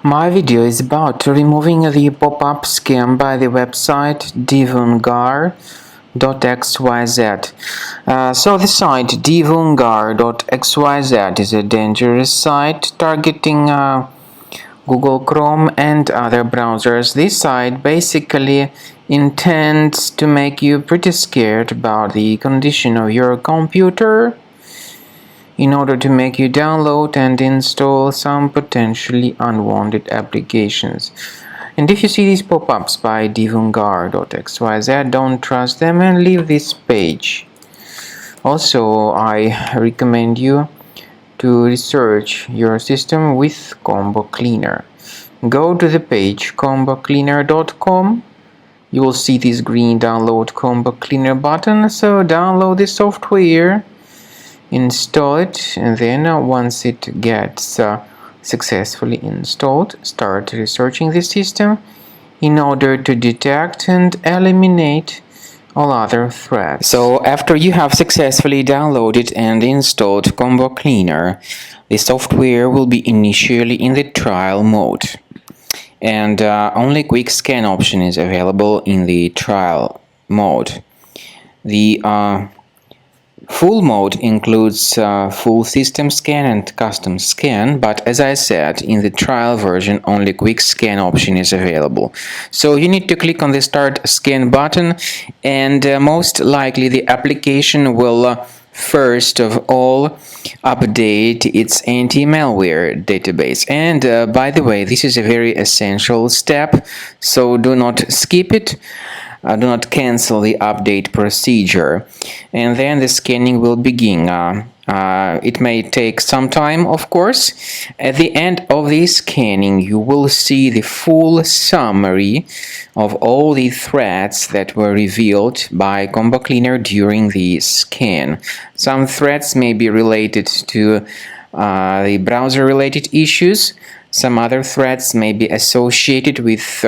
My video is about removing the pop-up scam by the website Divungar.xyz. So the site Divungar.xyz is a dangerous site targeting Google Chrome and other browsers. This site basically intends to make you pretty scared about the condition of your computer in order to make you download and install some potentially unwanted applications. And if you see these pop-ups by Divungar.xyz, don't trust them and leave this page. Also, I recommend you to research your system with Combo Cleaner. Go to the page combocleaner.com. You will see this green download Combo Cleaner button, so download the software, install it, and then once it gets successfully installed, start researching the system in order to detect and eliminate all other threats. So after you have successfully downloaded and installed Combo Cleaner, the software will be initially in the trial mode, and only quick scan option is available in the trial mode. The full mode includes full system scan and custom scan, but as I said, in the trial version only quick scan option is available. So you need to click on the start scan button, and most likely the application will first of all update its anti-malware database. And by the way, this is a very essential step, so do not skip it. Do not cancel the update procedure, and then the scanning will begin. It may take some time, of course. At the end of the scanning, you will see the full summary of all the threats that were revealed by Combo Cleaner during the scan. Some threats may be related to the browser-related issues. Some other threats may be associated with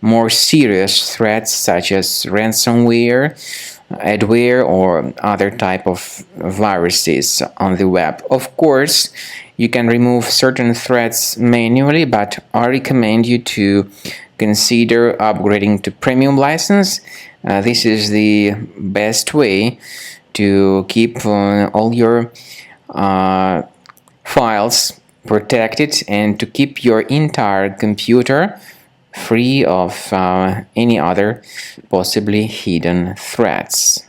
more serious threats such as ransomware, adware, or other type of viruses on the web. Of course, you can remove certain threats manually, but I recommend you to consider upgrading to premium license. This is the best way to keep all your files protected and to keep your entire computer free of any other possibly hidden threats.